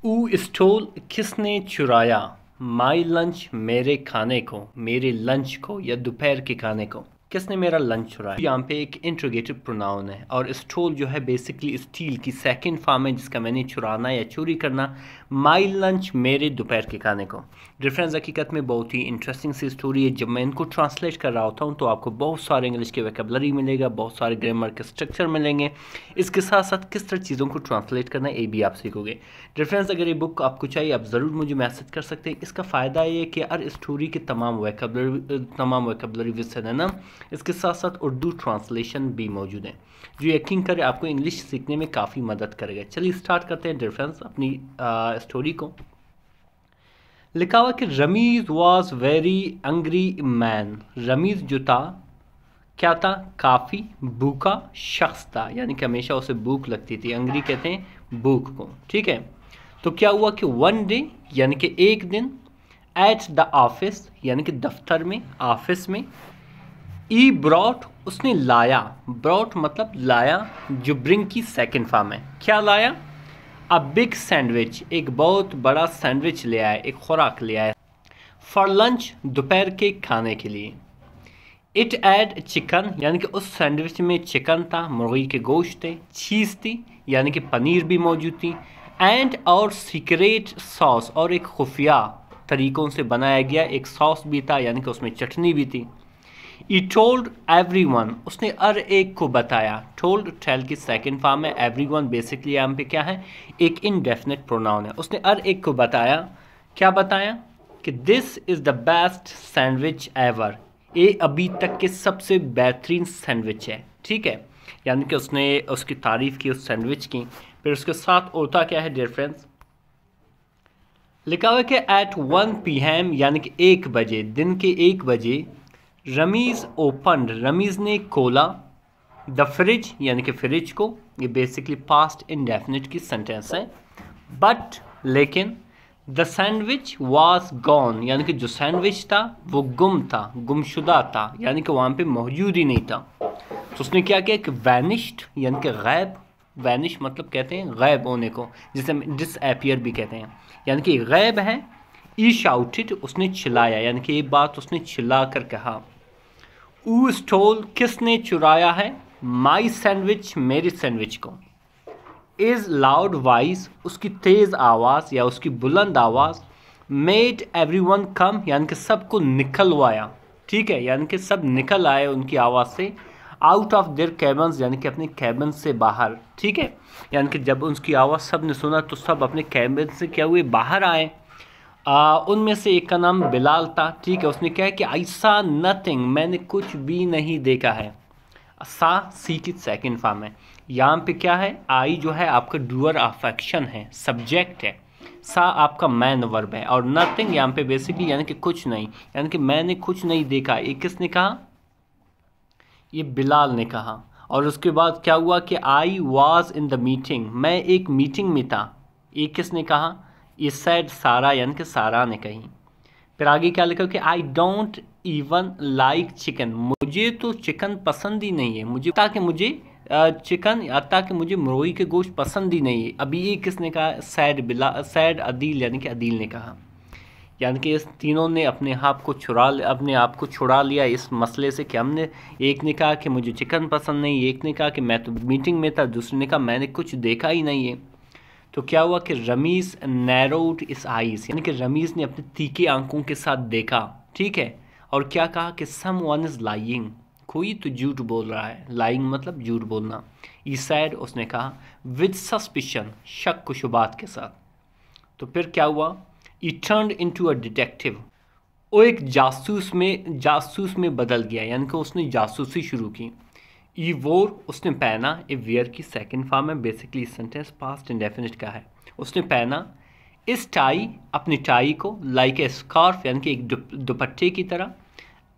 ऊ स्टोल किसने चुराया माई लंच मेरे खाने को, मेरे लंच को या दोपहर के खाने को किसने मेरा लंच चुराया। यहाँ पे एक इंट्रोगेटिव प्रोनाउन है और स्टोल जो है बेसिकली स्टील की सेकंड फॉर्म है जिसका मैंने चुराना या चोरी करना। माई लंच मेरे दोपहर के खाने को डिफरेंस हकीकत में बहुत ही इंटरेस्टिंग सी स्टोरी है। जब मैं इनको ट्रांसलेट कर रहा होता हूँ तो आपको बहुत सारे इंग्लिश के वोकैबुलरी मिलेगा, बहुत सारे ग्रामर के स्ट्रक्चर मिलेंगे। इसके साथ साथ किस तरह चीज़ों को ट्रांसलेट करना है ये भी आप सीखोगे। डिफरेंस अगर ये बुक आपको चाहिए आप ज़रूर मुझे मैसेज कर सकते हैं। इसका फ़ायदा ये है कि हर स्टोरी के तमाम वोकैबुलरी विजन है ना, इसके साथ साथ उर्दू ट्रांसलेशन भी मौजूद है जो यकीन करें आपको इंग्लिश सीखने में काफ़ी मदद करेगा। चलिए स्टार्ट करते हैं डिफरेंस अपनी स्टोरी को। लिखा हुआ कि Rameez was very angry man. Rameez जो था क्या था, काफ़ी भूखा शख्स था, यानी कि हमेशा उसे भूख लगती थी। एंग्री कहते हैं भूख को, ठीक है। तो क्या हुआ कि वन डे यानी कि एक दिन, एट द ऑफिस यानी कि दफ्तर में, ऑफिस में, ई ब्रॉट उसने लाया, ब्रॉट मतलब लाया, जो ब्रिंग की सेकंड फॉर्म है। क्या लाया, अ बिग सैंडविच, एक बहुत बड़ा सैंडविच ले आया, एक खुराक ले आया। फॉर लंच दोपहर के खाने के लिए। इट ऐड चिकन यानी कि उस सैंडविच में चिकन था, मुर्गी के गोश्त थे, चीज़ थी यानी कि पनीर भी मौजूद थी, एंड और सीक्रेट सॉस और एक खुफिया तरीक़ों से बनाया गया एक सॉस भी था यानी कि उसमें चटनी भी थी। ई टोल्ड एवरीवन, उसने हर एक को बताया। टोल्ड टेल की सेकंड फॉर्म है। एवरीवन बेसिकली यहाँ पे क्या है, एक इनडेफिनिट प्रोनाउन है। उसने हर एक को बताया। क्या बताया कि this is the best sandwich ever, ये अभी तक के सबसे बेहतरीन सैंडविच है, ठीक है। यानी कि उसने उसकी तारीफ़ की उस सैंडविच की। फिर उसके साथ होता क्या है डियर फ्रेंड्स, लिखा हुआ है कि एट 1 PM यानी कि 1 बजे, दिन के 1 बजे, रमीज़ ओपन, रमीज़ ने खोला, द फ्रिज यानी कि फ्रिज को, ये बेसिकली पास्ट इंडेफिनिट की सेंटेंस है। बट लेकिन, द सैंडविच वाज गॉन यानी कि जो सैंडविच था वो गुम था, गुमशुदा था, यानी कि वहाँ पे मौजूद ही नहीं था। तो उसने क्या किया कि वैनिश्ड यानी कि गैब, वैनिश मतलब कहते हैं गैब होने को, जिसे डिसअपीयर भी कहते हैं, यानी कि गैब है। ई शाउटेड, उसने चिल्लाया, यानी कि ये बात उसने चिल्ला कर कहा। ऊ स्टोल, किसने चुराया है, माई सैंडविच, मेरे सैंडविच को। इज़ लाउड वॉइस, उसकी तेज़ आवाज़ या उसकी बुलंद आवाज़, मेड एवरीवन कम यानी कि सबको निकलवाया, ठीक है, यानी कि सब निकल आए उनकी आवाज़ से, आउट ऑफ देयर कैबन्स यानी कि अपने कैबन से बाहर, ठीक है। यानी कि जब उसकी आवाज़ सब ने सुना तो सब अपने कैबन से क्या हुए, बाहर आए। उनमें से एक का नाम बिलाल था, ठीक है। उसने कहा कि आई सा नथिंग, मैंने कुछ भी नहीं देखा है। सा सी की सेकंड फॉर्म है। यहाँ पे क्या है, आई जो है आपका डूअर ऑफ एक्शन है, सब्जेक्ट है। सा आपका मैन वर्ब है और नथिंग यहाँ पे बेसिकली यानी कि कुछ नहीं, यानी कि मैंने कुछ नहीं देखा। ये किसने कहा, ये बिलाल ने कहा। और उसके बाद क्या हुआ कि I was in the meeting, मैं एक मीटिंग में था। ये किसने कहा, ये सैड सारा यानी कि सारा ने कही। फिर आगे क्या लिखा कि I don't even like chicken, मुझे तो चिकन पसंद ही नहीं है, मुझे ताकि मुझे चिकन आता कि मुझे मुर्गी के गोश्त पसंद ही नहीं है। अभी ये किसने कहा, सैड अदील यानी कि अदील ने कहा। यानी कि इस तीनों ने अपने आप को छुड़ा लिया इस मसले से कि हमने, एक ने कहा कि मुझे चिकन पसंद नहीं, एक ने कहा कि मैं तो मीटिंग में था, दूसरे ने कहा मैंने कुछ देखा ही नहीं है। तो क्या हुआ कि रमीज़ नैरोड इस आइज़, यानी कि रमीज़ ने अपने तीखे आंखों के साथ देखा, ठीक है। और क्या कहा कि सम वन इज़ लाइंग, कोई तो झूठ बोल रहा है। लाइंग मतलब झूठ बोलना। ई सैड, उसने कहा, विद सस्पिशन, शक व शुबात के साथ। तो फिर क्या हुआ, ई टर्न्ड इनटू अ डिटेक्टिव, वो एक जासूस में बदल गया, यानी कि उसने जासूसी शुरू की। ई वोर, उसने पहना, ए वियर की सेकंड फॉर्म है, बेसिकली सेंटेंस पास्ट इंडेफिनिट का है। उसने पहना, इस टाई, अपनी टाई को, लाइक ए स्कार्फ यानी कि एक दुपट्टे की तरह,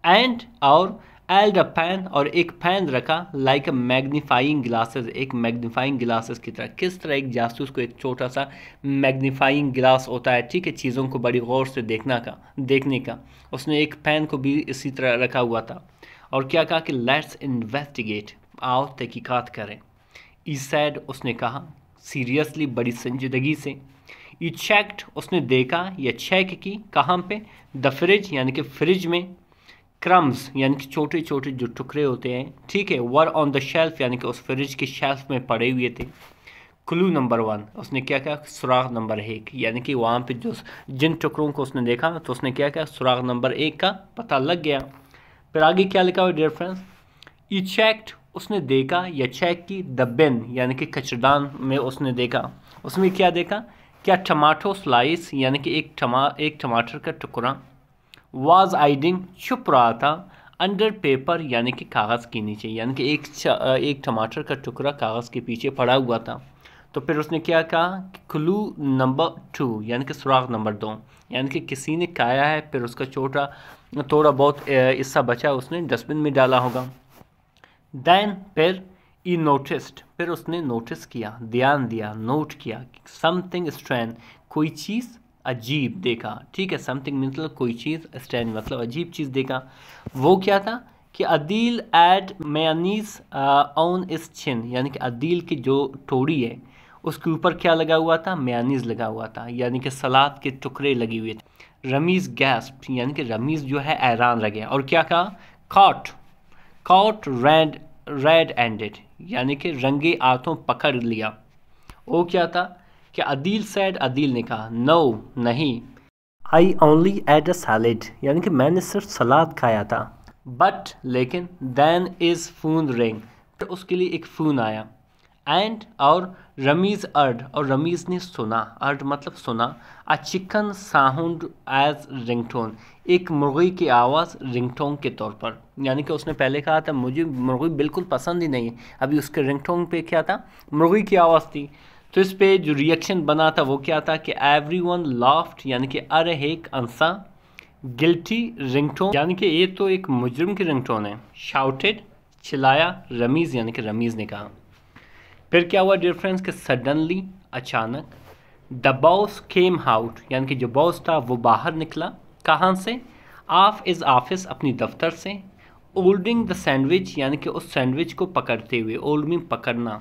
एंड और एल्ड अ पैन, और एक पैन रखा, लाइक अ मैग्नीफाइंग ग्लासेस, एक मैग्नीफाइंग ग्लासेस की तरह। किस तरह एक जासूस को एक छोटा सा मैग्नीफाइंग ग्लास होता है, ठीक है, चीज़ों को बड़ी गौर से देखने का, उसने एक पैन को भी इसी तरह रखा हुआ था। और क्या कहा कि लेट्स इन्वेस्टिगेट, आओ तहकीकात करें। ई सैड, उसने कहा सीरियसली, बड़ी संजीदगी से। यू चेक्ड, उसने देखा या चेक की, कहाँ पे? द फ्रिज यानी कि फ्रिज में। क्रम्स यानी कि छोटे छोटे जो टुकड़े होते हैं, ठीक है, वर ऑन द शेल्फ यानी कि उस फ्रिज के शेल्फ में पड़े हुए थे। क्लू नंबर 1, उसने क्या किया? सुराग नंबर 1, यानी कि वहाँ पे जो जिन टुकड़ों को उसने देखा तो उसने क्या किया? सुराग नंबर 1 का पता लग गया। फिर आगे क्या लिखा हुआ डियर फ्रेंड्स? ई चेक्ड, उसने देखा या चेक की, द बिन यानी कि कचरदान में उसने देखा। उसमें क्या देखा? क्या टमाटो स्लाइस यानी कि एक टमाटर का टुकड़ा। वाज आइडिंग, छुप रहा था। अंडर पेपर यानी कि कागज़ के नीचे, यानी कि एक टमाटर का टुकड़ा कागज़ के पीछे पड़ा हुआ था। तो फिर उसने क्या कहा? क्लू नंबर 2 यानी कि सुराग नंबर 2, यानी कि किसी ने खाया है, फिर उसका थोड़ा बहुत हिस्सा बचा, उसने डस्टबिन में डाला होगा। देन फिर ई नोटिस्ड, फिर उसने नोटिस किया, ध्यान दिया, नोट किया, समथिंग स्ट्रेंज, कोई चीज़ अजीब देखा, ठीक है। समथिंग मतलब कोई चीज़, स्ट्रेंज मतलब अजीब चीज़ देखा। वो क्या था? कि अदील एड मेयोनीज ऑन इस चिन, यानी कि अदील की जो टोड़ी है उसके ऊपर क्या लगा हुआ था? मेयोनीज लगा हुआ था, यानी कि सलाद के टुकड़े लगे हुए थे। रमीज़ गैस्प, यानी कि रमीज़ जो है हैरान रह गया, और क्या कहा? कॉट रेड एंडेड, यानी कि रंगे हाथों पकड़ लिया। वो क्या था? कि अदील सैड, अदील ने कहा, नो नहीं, I only had a salad, यानी कि मैंने सिर्फ सलाद खाया था। बट लेकिन, देन इज़ फोन रिंग, तो उसके लिए एक फ़ोन आया। एंड और रमीज़ अर्ड, और रमीज़ ने सुना, अर्ड मतलब सुना, अ चिकन साउंड एज रिंगटोन, एक मुर्गी की आवाज़ रिंगटोन के तौर पर। यानी कि उसने पहले कहा था मुझे मुर्गी बिल्कुल पसंद ही नहीं है, अभी उसके रिंगटोन पे क्या था? मुर्गी की आवाज़ थी। तो इस पे जो रिएक्शन बना था वो क्या था? कि एवरीवन लाफ्ड, यानी कि अरे एक अंसा। गिल्टी रिंगटोन, यानी कि ये तो एक मुजरिम की रिंगटोन है। शाउटेड, चिल्लाया रमीज़, यानी कि रमीज़ ने कहा। फिर क्या हुआ डियर फ्रेंड्स? कि सडनली, अचानक, द बॉस केम आउट, यानी कि जो बॉस था वो बाहर निकला। कहाँ से? ऑफ इज़ ऑफिस, अपनी दफ्तर से। होल्डिंग द सैंडविच, यानी कि उस सैंडविच को पकड़ते हुए, होल्ड मीन पकड़ना,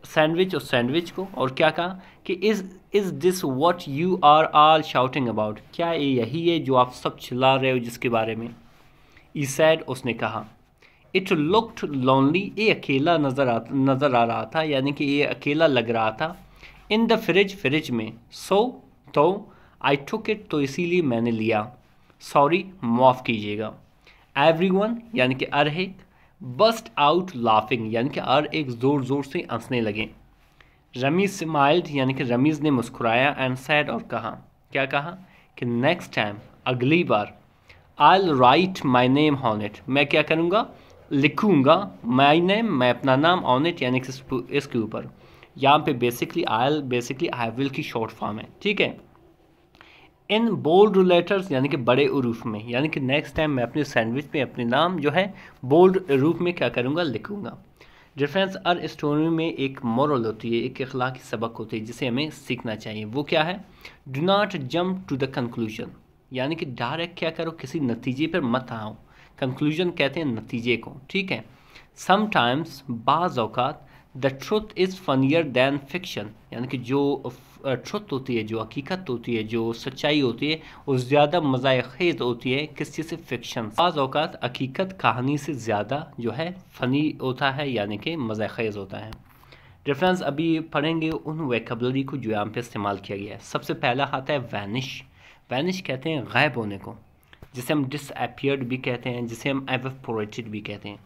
सैंडविच, उस सैंडविच को। और क्या कहा? कि is this what you are all shouting about, क्या ये यही है जो आप सब चिल्ला रहे हो जिसके बारे में? ई सैड, उसने कहा। इट लुक्ड लोनली, ये अकेला नज़र आ रहा था, यानी कि ये अकेला लग रहा था। इन द फ्रिज में। सो तो आई टुक इट, तो इसीलिए मैंने लिया। सॉरी, माफ़ कीजिएगा। एवरीवन, यानी कि हर एक, बस्ट आउट लाफिंग, यानी कि हर एक ज़ोर ज़ोर से हंसने लगे। रमीज़ स्माइल्ड, यानी कि रमीज़ ने मुस्कुराया, एंड सैड, और कहा, क्या कहा? कि नेक्स्ट टाइम, अगली बार, I write my name on it, मैं क्या करूँगा? लिखूँगा माई नेम, मैं अपना नाम, ऑन इट यानी कि इसके ऊपर। यहाँ पे बेसिकली आई विल की शॉर्ट फॉर्म है, ठीक है। इन बोल्ड लेटर्स, यानी कि बड़े उरूफ में, यानी कि नेक्स्ट टाइम मैं अपने सैंडविच पे अपने नाम जो है बोल्ड रूप में क्या करूँगा? लिखूँगा। डिफरेंस हर स्टोरी में एक मोरल होती है, एक अखलाकी सबक होती है जिसे हमें सीखना चाहिए। वो क्या है? Do not jump to the conclusion, यानी कि डायरेक्ट क्या करो? किसी नतीजे पर मत आओ। कंक्लूजन कहते हैं नतीजे को, ठीक है। समटाइम्स, बाज़ औक़ात, the truth is funnier than fiction, यानी कि जो ट्रुथ होती है, जो हकीकत होती है, जो सच्चाई होती है, वो ज़्यादा मज़ाक़ेज़ होती है किस चीज़ से? फिक्शन। बाज़ औक़ात हकीकत कहानी से ज़्यादा जो है फ़नी होता है, यानी कि मज़ाक़ेज़ होता है। रेफरेंस अभी पढ़ेंगे उन वोकैबुलरी को जो यहाँ पे इस्तेमाल किया गया है। सबसे पहला आता है वैनिश। वैनिश कहते हैं गायब होने को, जिसे हम डिसअपियर्ड भी कहते हैं, जिसे हम एवेपोरेटेड भी कहते हैं।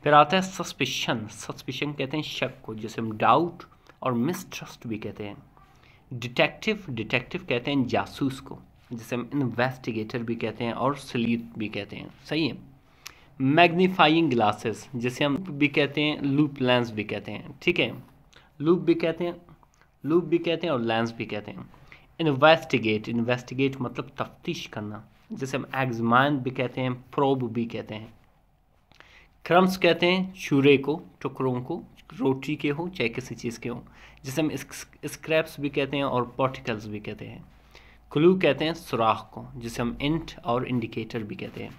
फिर आता है सस्पिशन। सस्पिशन कहते हैं शक को, जिसे हम डाउट और मिसट्रस्ट भी कहते हैं। डिटेक्टिव। डिटेक्टिव कहते हैं जासूस को, जिसे हम इन्वेस्टिगेटर भी कहते हैं और स्लीथ भी कहते हैं, सही है। मैग्नीफाइंग ग्लासेस, जिसे हम भी कहते हैं, लूप लेंस भी कहते हैं, ठीक है। लूप भी कहते हैं और लेंस भी कहते हैं। इन्वेस्टिगेट। इन्वेस्टिगेट मतलब तफ्तीश करना, जिसे हम एग्जामाइन भी कहते हैं, प्रोब भी कहते हैं। क्रम्स कहते हैं चूरे को, टुकड़ों को, रोटी के हो चाहे किसी चीज़ के हो, जिसे हम स्क्रैप्स भी कहते हैं और पार्टिकल्स भी कहते हैं। क्लू कहते हैं सुराख को, जिसे हम इंट और इंडिकेटर भी कहते हैं।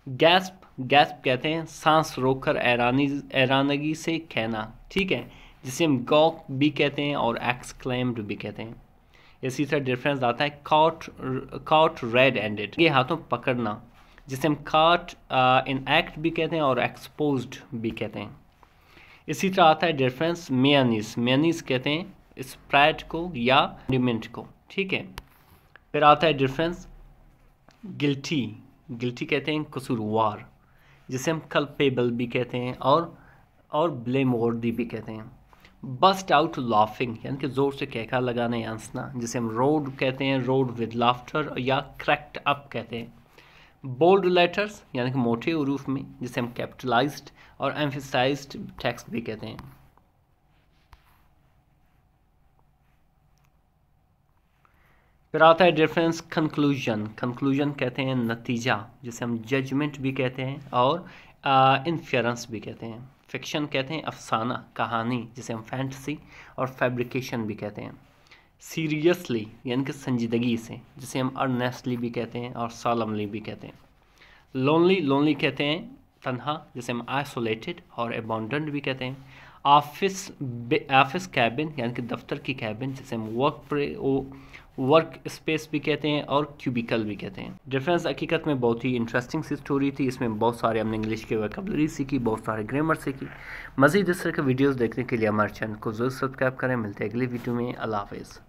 गैस्प। गैस्प कहते हैं सांस रोककर हैरानगी से कहना, ठीक है, जिसे हम गॉक भी कहते हैं और एक्सक्लेम्ड भी कहते हैं। इसी तरह डिफरेंस आता है कॉट रेड एंडेड, ये हाथों पकड़ना, जिसे हम कॉट इन एक्ट भी कहते हैं और एक्सपोज्ड भी कहते हैं। इसी तरह आता है डिफरेंस मेयोनीज कहते हैं स्प्रेड को या कंडिमेंट को, ठीक है। फिर आता है डिफरेंस गिल्टी कहते हैं कसूरवार, जिसे हम कल्पेबल भी कहते हैं और ब्लेमवर्दी भी कहते हैं। बस्ट आउट लाफिंग यानी कि ज़ोर से कहका लगाना या हंसना, जिसे हम रोड कहते हैं रोड विद लाफ्टर या क्रैक्ड अप कहते हैं। बोल्ड लेटर्स यानी कि मोटे उरूफ में, जिसे हम कैपिटलाइज्ड और एम्फेसाइज्ड टेक्स्ट भी कहते हैं। फिर आता है डिफरेंस कंक्लूजन कहते हैं नतीजा, जिसे हम जजमेंट भी कहते हैं और इन्फ्रेंस भी कहते हैं। फिक्शन कहते हैं अफसाना कहानी, जिसे हम फैंटेसी और फैब्रिकेशन भी कहते हैं। सीरियसली यानी कि संजीदगी से, जिसे हम अर्नेस्टली भी कहते हैं और सॉलमली भी कहते हैं। लोनली कहते हैं तन्हा, जिसे हम आइसोलेटेड और अबंडन्ड भी कहते हैं। ऑफिस कैबिन यानी कि दफ्तर की कैबिन, जिसे हम वर्क स्पेस भी कहते हैं और क्यूबिकल भी कहते हैं। डिफरेंस हकीकत में बहुत ही इंटरेस्टिंग सी स्टोरी थी। इसमें बहुत सारे हमने इंग्लिश के वोकैबुलरी सीखी, बहुत सारे ग्रामर सीखी। मज़ीद इस तरह के वीडियोस देखने के लिए हमारे चैनल को ज़रूर सब्सक्राइब करें। मिलते हैं अगली वीडियो में। अल्लाह हाफ़िज़।